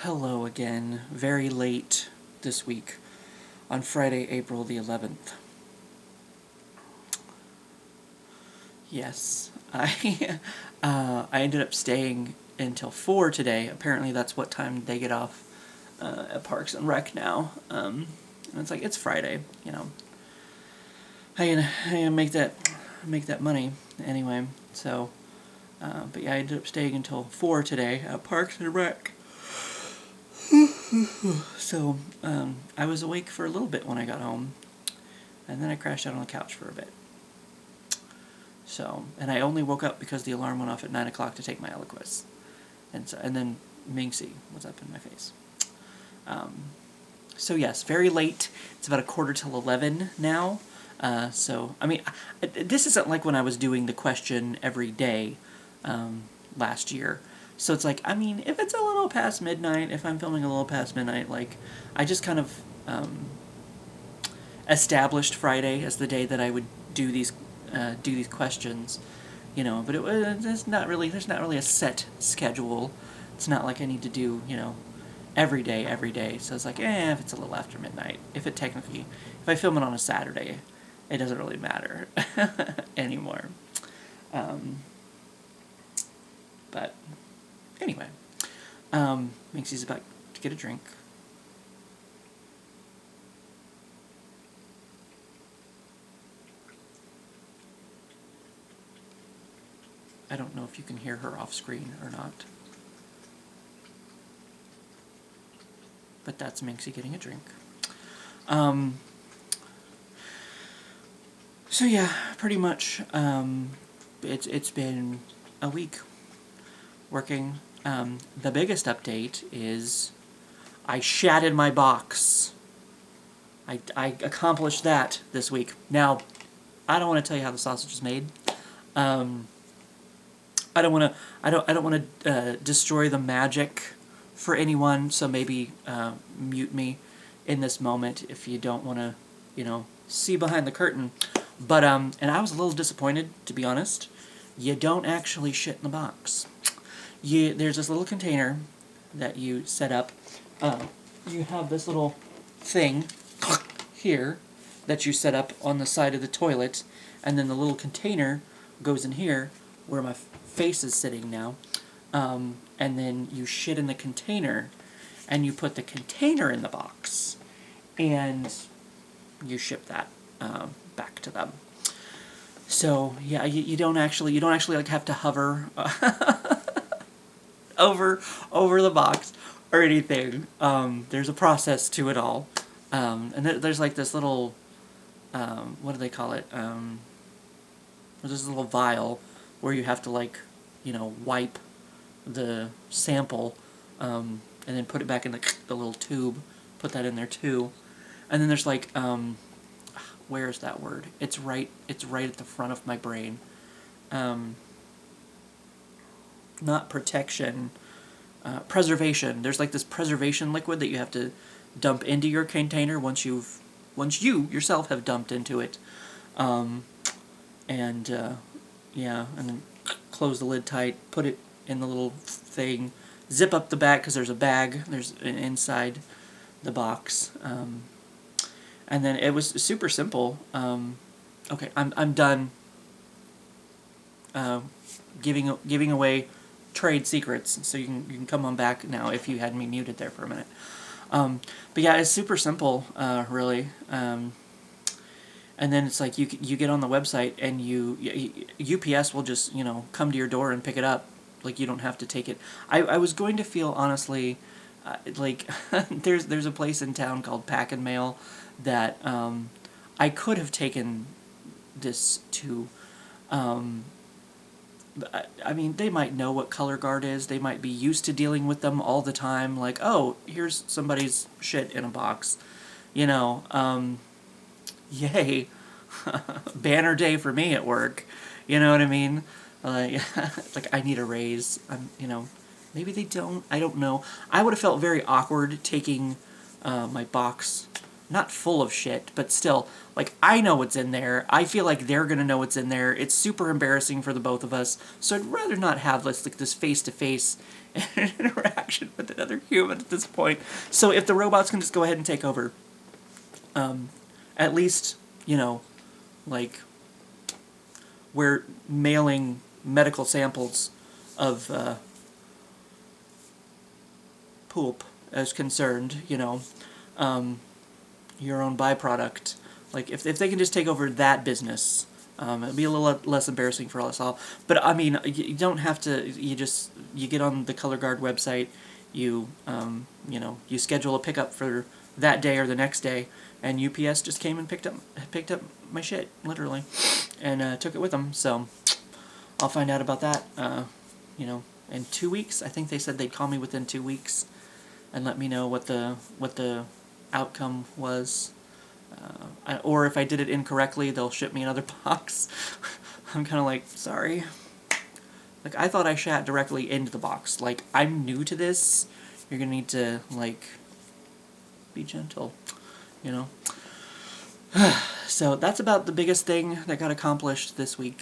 Hello again, very late this week, on Friday, April the 11th. Yes, I ended up staying until 4 today. Apparently that's what time they get off at Parks and Rec now. And it's like, it's Friday, you know. I make that money anyway, so... but yeah, I ended up staying until 4 today at Parks and Rec. So, I was awake for a little bit when I got home, and then I crashed out on the couch for a bit. So, and I only woke up because the alarm went off at 9 o'clock to take my Eliquis. And then Minxie was up in my face. So yes, very late. It's about 11:15 now. So, I mean, this isn't like when I was doing the question every day last year. So it's like, I mean, if it's a little past midnight, if I'm filming a little past midnight, like, I just kind of established Friday as the day that I would do these questions, you know. But there's not really a set schedule. It's not like I need to do, you know, every day. So it's like, if it's a little after midnight, if I film it on a Saturday, it doesn't really matter anymore. But anyway, Minxie's about to get a drink. I don't know if you can hear her off screen or not. But that's Minxie getting a drink. So yeah, pretty much, it's been a week working. The biggest update is I shattered my box. I accomplished that this week. Now, I don't want to tell you how the sausage is made. I don't want to destroy the magic for anyone, so maybe mute me in this moment if you don't want to, you know, see behind the curtain. But and I was a little disappointed, to be honest. You don't actually shit in the box. There's this little container that you set up. You have this little thing here that you set up on the side of the toilet, and then the little container goes in here where my face is sitting now, and then you shit in the container, and you put the container in the box, and you ship that back to them. So yeah, you don't actually like have to hover over the box or anything. There's a process to it all, and there's like this little what do they call it? There's this little vial where you have to, like, you know, wipe the sample and then put it back in the little tube. Put that in there too, and then there's like where's that word? It's right at the front of my brain. Not protection, preservation. There's like this preservation liquid that you have to dump into your container once you yourself have dumped into it, yeah, and then close the lid tight, put it in the little thing, zip up the back because there's a bag inside the box, and then it was super simple. Okay, I'm done giving away trade secrets, so you can come on back now if you had me muted there for a minute. But yeah, it's super simple, really. And then it's like you get on the website and UPS will just, you know, come to your door and pick it up. Like, you don't have to take it. I was going to feel, honestly, like there's a place in town called Pack and Mail that I could have taken this to. I mean, they might know what color guard is. They might be used to dealing with them all the time. Like, oh, here's somebody's shit in a box, you know. Yay, banner day for me at work. You know what I mean? Like, I need a raise. You know, maybe they don't. I don't know. I would have felt very awkward taking my box, not full of shit, but still, like, I know what's in there. I feel like they're gonna know what's in there. It's super embarrassing for the both of us. So I'd rather not have this face-to-face an interaction with another human at this point. So if the robots can just go ahead and take over, at least, like, we're mailing medical samples of poop as concerned, your own byproduct. Like, if they can just take over that business, it'll be a little less embarrassing for us all. But, I mean, you don't have to, you get on the Color Guard website, you schedule a pickup for that day or the next day, and UPS just came and picked up my shit, literally, and took it with them. So I'll find out about that, in 2 weeks. I think they said they'd call me within 2 weeks and let me know what the outcome was. Or if I did it incorrectly, they'll ship me another box. I'm kind of like, sorry. Like, I thought I shat directly into the box. Like, I'm new to this. You're gonna need to, like, be gentle, So that's about the biggest thing that got accomplished this week.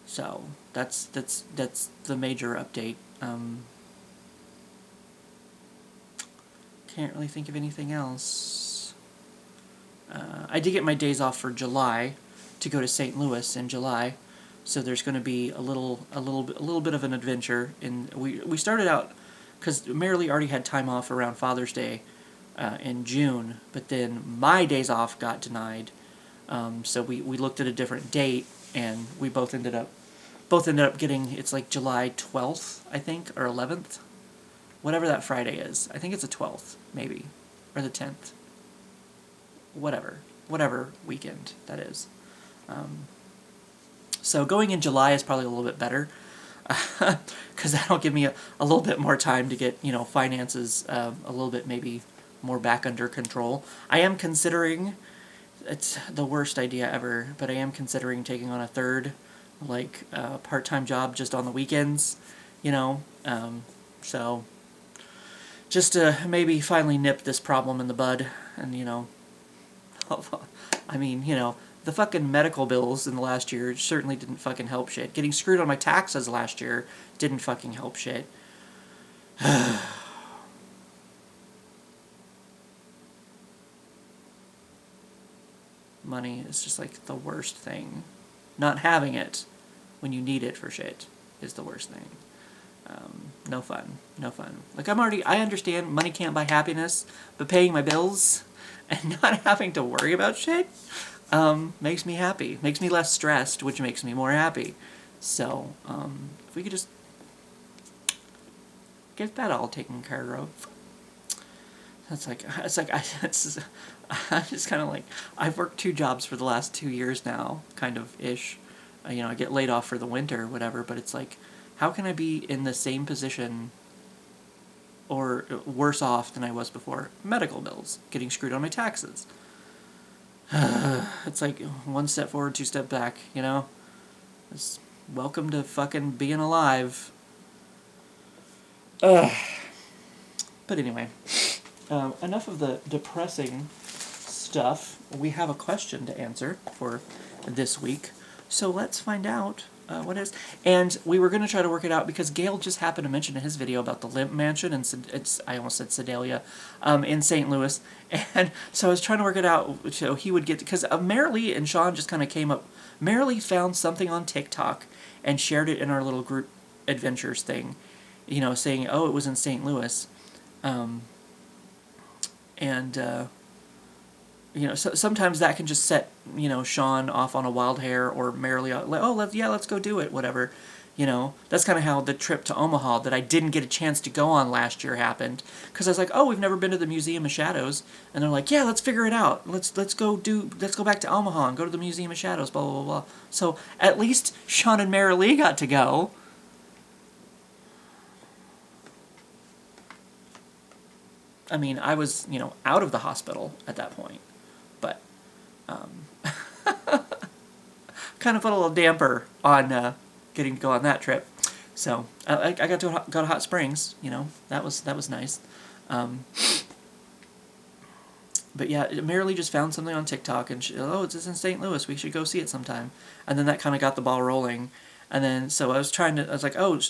So that's the major update. Can't really think of anything else. I did get my days off for July to go to St. Louis in July, so there's going to be a little bit of an adventure. We started out because Marilee already had time off around Father's Day in June, but then my days off got denied. So we looked at a different date, and we both ended up getting, it's like July 12th, I think, or 11th. Whatever that Friday is. I think it's the 12th, maybe. Or the 10th. Whatever weekend that is. So going in July is probably a little bit better. Because that'll give me a little bit more time to get, finances a little bit maybe more back under control. I am considering, it's the worst idea ever, but I am considering taking on a third, like, part-time job just on the weekends, so just to maybe finally nip this problem in the bud, and, I mean, the fucking medical bills in the last year certainly didn't fucking help shit. Getting screwed on my taxes last year didn't fucking help shit. Money is just, like, the worst thing. Not having it when you need it for shit is the worst thing. No fun. Like, I understand money can't buy happiness, but paying my bills and not having to worry about shit makes me happy. Makes me less stressed, which makes me more happy. So, if we could just get that all taken care of. I'm just kind of like, I've worked 2 jobs for the last 2 years now, kind of ish. I get laid off for the winter or whatever, but it's like, how can I be in the same position or worse off than I was before? Medical bills, getting screwed on my taxes. It's like 1 step forward, 2 step back, It's welcome to fucking being alive. But anyway, enough of the depressing stuff. We have a question to answer for this week. So let's find out what it is. And we were going to try to work it out because Gail just happened to mention in his video about the Limp Mansion, and I almost said Sedalia, in St. Louis. And so I was trying to work it out so he would get, because Marilee and Sean just kind of came up. Marilee found something on TikTok and shared it in our little group adventures thing, saying, oh, it was in St. Louis. So sometimes that can just set, Sean off on a wild hair, or Marilee, like, oh, let's go do it, whatever. That's kind of how the trip to Omaha that I didn't get a chance to go on last year happened. Because I was like, oh, we've never been to the Museum of Shadows. And they're like, yeah, let's figure it out. Let's go back to Omaha and go to the Museum of Shadows, blah, blah, blah, blah. So at least Sean and Marilee got to go. I mean, I was, out of the hospital at that point. But, kind of put a little damper on getting to go on that trip. So, I got to go to Hot Springs, that was nice. But yeah, Marilee just found something on TikTok, and it's in St. Louis, we should go see it sometime. And then that kind of got the ball rolling. And then, so I was like, oh,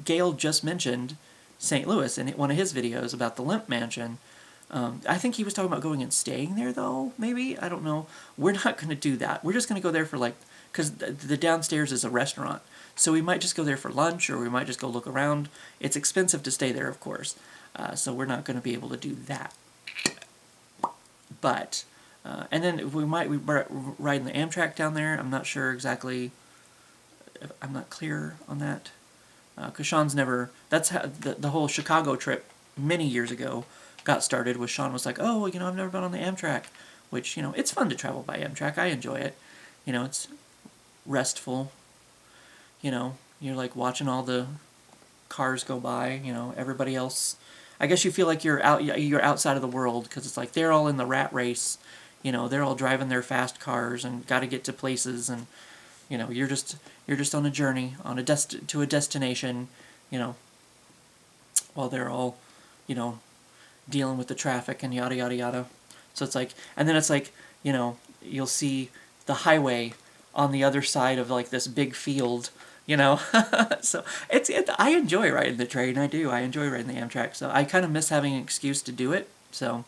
Gail just mentioned St. Louis in one of his videos about the Limp Mansion. I think he was talking about going and staying there, though, maybe? I don't know. We're not going to do that. We're just going to go there for, like, because the downstairs is a restaurant. So we might just go there for lunch, or we might just go look around. It's expensive to stay there, of course. So we're not going to be able to do that. But, and then we ride the Amtrak down there. I'm not sure exactly. I'm not clear on that. Because Sean's never, that's how the whole Chicago trip many years ago got started, was Sean was like, oh, you know, I've never been on the Amtrak, which, you know, it's fun to travel by Amtrak. I enjoy it. You know, it's restful. You know, you're like watching all the cars go by, you know, everybody else. I guess you feel like you're outside of the world, because it's like they're all in the rat race. You know, they're all driving their fast cars and got to get to places, and you know, you're just on a journey, to a destination, you know, while they're all, you know, dealing with the traffic and yada yada yada. So it's like, and then it's like, you know, you'll see the highway on the other side of like this big field, you know. So I enjoy riding the train. I enjoy riding the Amtrak. So I kind of miss having an excuse to do it. So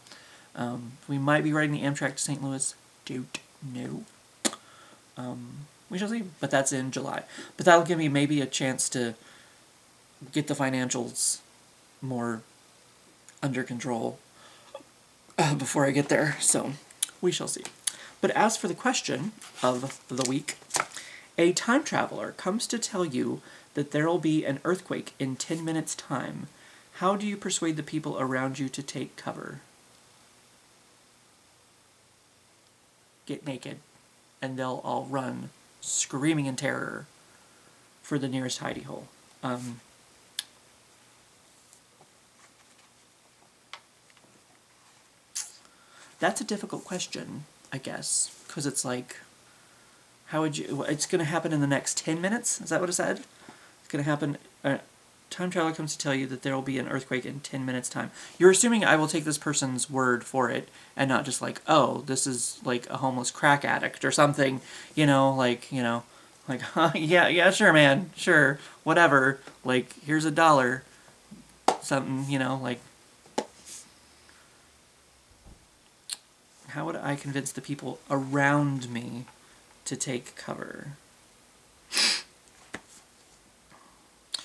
we might be riding the Amtrak to St. Louis. Don't know. We shall see. But that's in July. But that'll give me maybe a chance to get the financials more under control before I get there. So we shall see. But as for the question of the week, a time traveler comes to tell you that there will be an earthquake in 10 minutes' time. How do you persuade the people around you to take cover? Get naked, and they'll all run, screaming in terror, for the nearest hidey hole. That's a difficult question, I guess, because it's like, how would you... It's going to happen in the next 10 minutes? Is that what it said? It's going to happen... time traveler comes to tell you that there will be an earthquake in 10 minutes' time. You're assuming I will take this person's word for it, and not just like, oh, this is like a homeless crack addict or something, you know, like, yeah, sure, man, sure, whatever, like, here's $1, something, you know, like... How would I convince the people around me to take cover?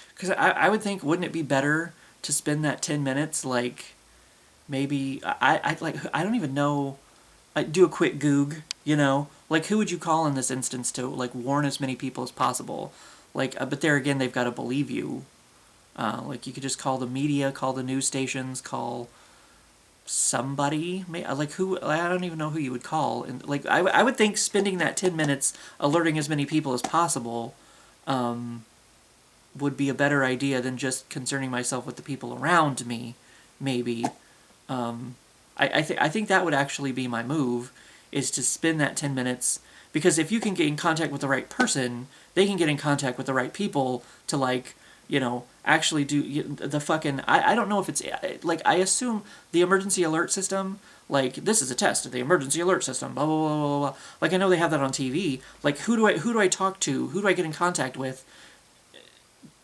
Because I would think, wouldn't it be better to spend that 10 minutes, like, maybe, I don't even know, do a quick Goog, you know? Like, who would you call in this instance to, like, warn as many people as possible? Like, but there again, they've got to believe you. Like, you could just call the media, call the news stations, call... somebody, like who, I don't even know who you would call, and like I would think spending that 10 minutes alerting as many people as possible would be a better idea than just concerning myself with the people around me, maybe. I think that would actually be my move, is to spend that 10 minutes, because if you can get in contact with the right person, they can get in contact with the right people to, like, you know, actually do the fucking... I don't know if it's... Like, I assume the emergency alert system, like, this is a test of the emergency alert system, blah, blah, blah, blah, blah. Like, I know they have that on TV. Like, who do I talk to? Who do I get in contact with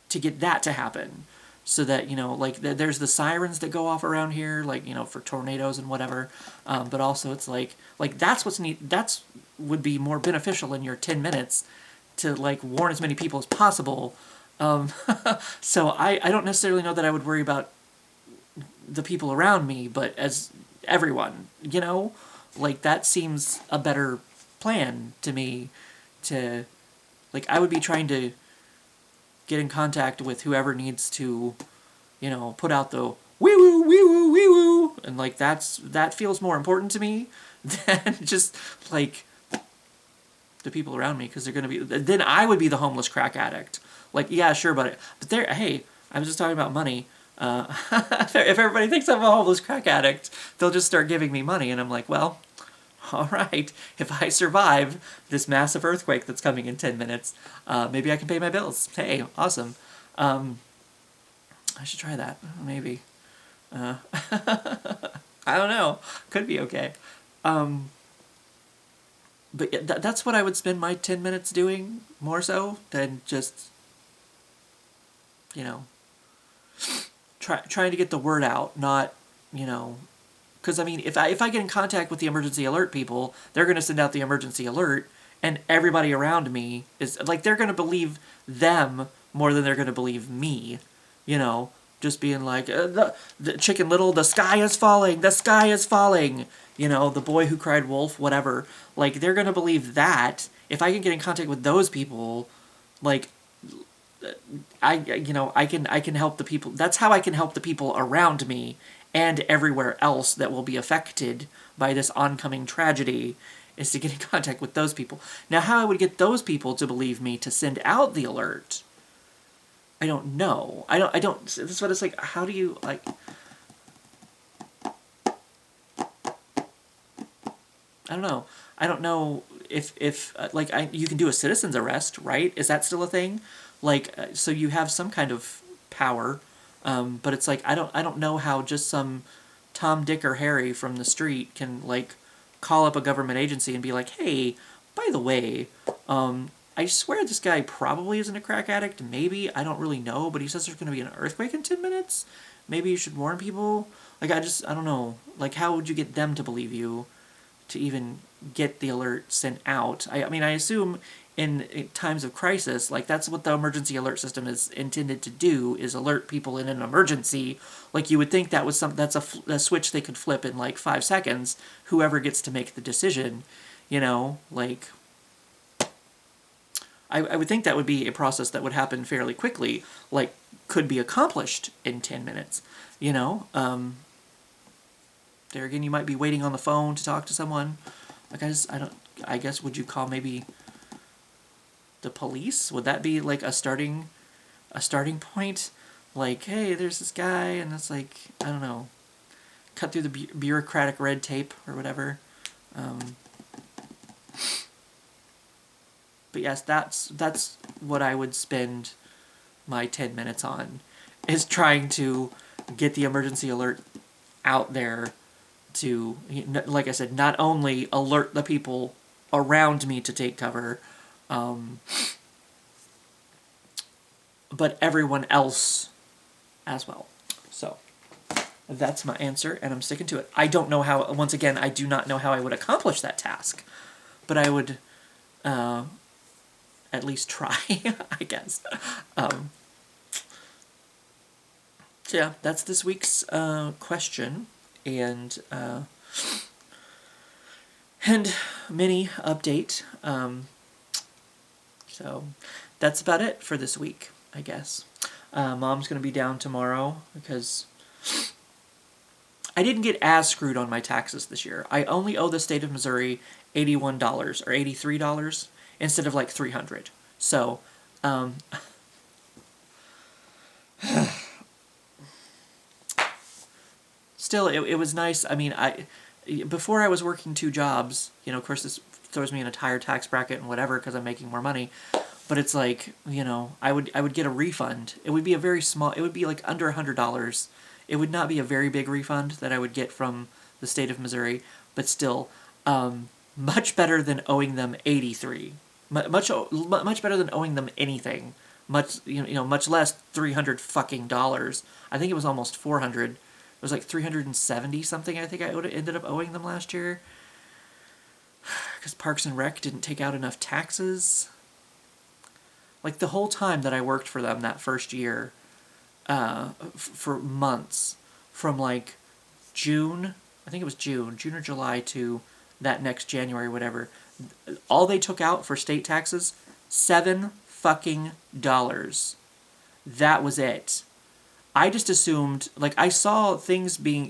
to get that to happen? So that, you know, like, there's the sirens that go off around here, like, you know, for tornadoes and whatever. But also it's like, that's what's neat. That's would be more beneficial in your 10 minutes to, like, warn as many people as possible. So I don't necessarily know that I would worry about the people around me, but as everyone, you know, like, that seems a better plan to me. To, like, I would be trying to get in contact with whoever needs to, you know, put out the wee woo, wee woo, wee woo, and like that feels more important to me than just like the people around me, because they're gonna be... Then I would be the homeless crack addict. Like, yeah, sure, but there, hey, I was just talking about money. If everybody thinks I'm a homeless crack addict, they'll just start giving me money, and I'm like, well, all right, if I survive this massive earthquake that's coming in 10 minutes, maybe I can pay my bills. Hey, awesome. I should try that, maybe. I don't know. Could be okay. but yeah, that's what I would spend my 10 minutes doing, more so than just, you know, trying to get the word out, not, you know, because I mean, if I get in contact with the emergency alert people, they're going to send out the emergency alert, and everybody around me is like, they're going to believe them more than they're going to believe me, you know, just being like, the Chicken Little, the sky is falling, the sky is falling, you know, the boy who cried wolf, whatever. Like, they're going to believe that. If I can get in contact with those people, like, I can help the people. That's how I can help the people around me and everywhere else that will be affected by this oncoming tragedy, is to get in contact with those people. Now, how I would get those people to believe me to send out the alert, I don't know. I don't, this is what it's like, how do you, like, I don't know. I don't know if like, you can do a citizen's arrest, right? Is that still a thing? Like, so you have some kind of power, but it's like, I don't know how just some Tom, Dick, or Harry from the street can, like, call up a government agency and be like, hey, by the way, I swear this guy probably isn't a crack addict. Maybe, I don't really know, but he says there's going to be an earthquake in 10 minutes. Maybe you should warn people. Like, I don't know. Like, how would you get them to believe you to even get the alert sent out? I mean, I assume in times of crisis, like, that's what the emergency alert system is intended to do, is alert people in an emergency. Like, you would think that was that's a switch they could flip in like 5 seconds, whoever gets to make the decision, you know, like, I would think that would be a process that would happen fairly quickly, like, could be accomplished in 10 minutes, you know. There again, you might be waiting on the phone to talk to someone. Like, I guess, would you call maybe the police? Would that be like a starting point? Like, hey, there's this guy, and it's like, I don't know, cut through the bureaucratic red tape or whatever. But yes, that's what I would spend my 10 minutes on, is trying to get the emergency alert out there to, like I said, not only alert the people around me to take cover, but everyone else as well. So that's my answer, and I'm sticking to it. I don't know how, once again, I do not know how I would accomplish that task, but I would at least try, I guess. So yeah, that's this week's question, and mini update. So that's about it for this week, I guess. Mom's going to be down tomorrow because I didn't get as screwed on my taxes this year. I only owe the state of Missouri $81 or $83 instead of like $300. So, still, it was nice. I mean, before I was working 2 jobs, you know, of course this throws me in a higher tax bracket and whatever because I'm making more money. But it's like, you know, I would get a refund. It would be a very small, it would be like under $100. It would not be a very big refund that I would get from the state of Missouri, but still, much better than owing them 83. Much better than owing them anything. Much, you know, much less $300 fucking dollars. I think it was almost 400. It was like 370 something. I think I ended up owing them last year because Parks and Rec didn't take out enough taxes. Like, the whole time that I worked for them that first year, for months, from like June, I think it was June or July to that next January, whatever, all they took out for state taxes, $7 fucking dollars. That was it. I just assumed, like, I saw things being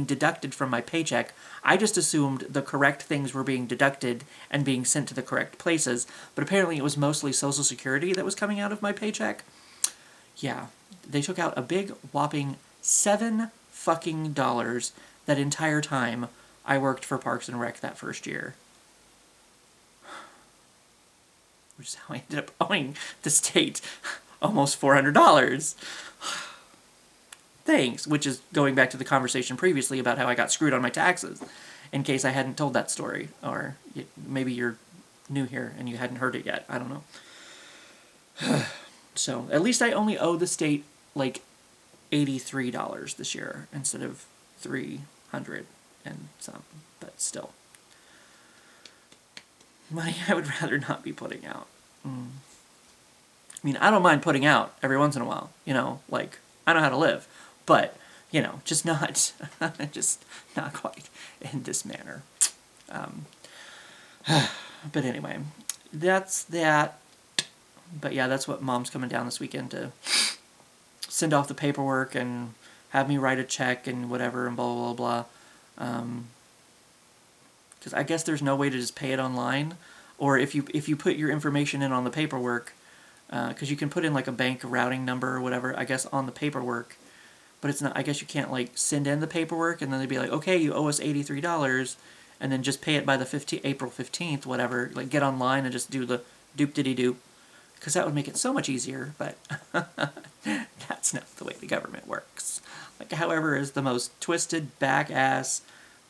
deducted from my paycheck. I just assumed the correct things were being deducted and being sent to the correct places, but apparently it was mostly Social Security that was coming out of my paycheck. Yeah, they took out a big whopping $7 fucking dollars that entire time I worked for Parks and Rec that first year. Which is how I ended up owing the state almost $400. Thanks, which is going back to the conversation previously about how I got screwed on my taxes. in case I hadn't told that story, or maybe you're new here and you hadn't heard it yet. I don't know. So at least I only owe the state like $83 this year instead of $300 and some, but still. Money I would rather not be putting out. I mean, I don't mind putting out every once in a while, like, I know how to live, but, just not, just not quite in this manner. But anyway, that's that. But yeah, that's what Mom's coming down this weekend to send off the paperwork and have me write a check and whatever and blah, blah, blah, blah. Because I guess there's no way to just pay it online, or if you put your information in on the paperwork, because you can put in like a bank routing number or whatever, I guess, on the paperwork, but it's not. I guess you can't like send in the paperwork and then they'd be like, okay, you owe us $83, and then just pay it by the April 15th, whatever. Like get online and just do the doop-diddy-doop, because that would make it so much easier. But that's not the way the government works. Like, however, is the most twisted, back-ass,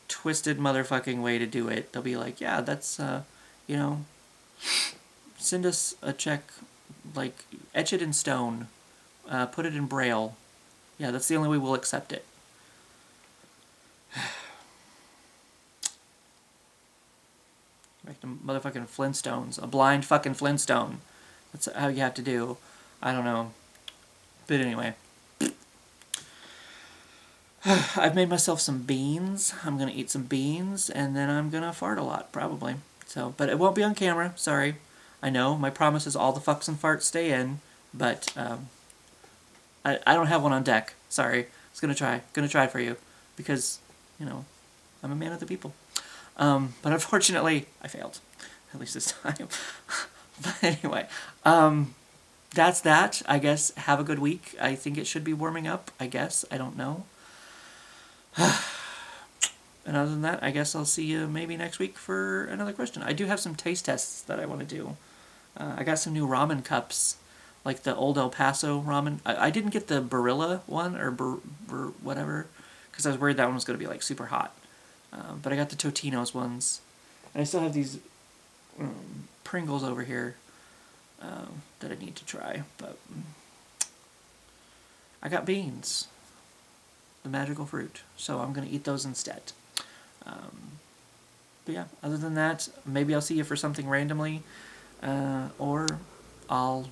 twisted motherfucking way to do it. They'll be like, yeah, that's, send us a check, like, etch it in stone, put it in Braille. Yeah, that's the only way we'll accept it. Like the motherfucking Flintstones. A blind fucking Flintstone. That's how you have to do. I don't know. But anyway. I've made myself some beans. I'm going to eat some beans, and then I'm going to fart a lot, probably. So, but it won't be on camera. Sorry. I know. My promise is all the fucks and farts stay in, but I don't have one on deck. Sorry. I was going to try. Going to try for you, because, I'm a man of the people. But unfortunately, I failed. At least this time. But anyway, that's that. I guess have a good week. I think it should be warming up, I guess. I don't know. And other than that, I guess I'll see you maybe next week for another question. I do have some taste tests that I want to do. I got some new ramen cups, like the old El Paso ramen. I didn't get the Barilla one, or whatever, because I was worried that one was going to be like super hot. But I got the Totino's ones. And I still have these Pringles over here that I need to try. But I got beans, the magical fruit, so I'm going to eat those instead. But yeah, other than that, maybe I'll see you for something randomly, or I'll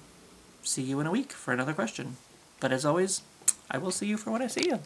see you in a week for another question. But as always, I will see you for when I see you.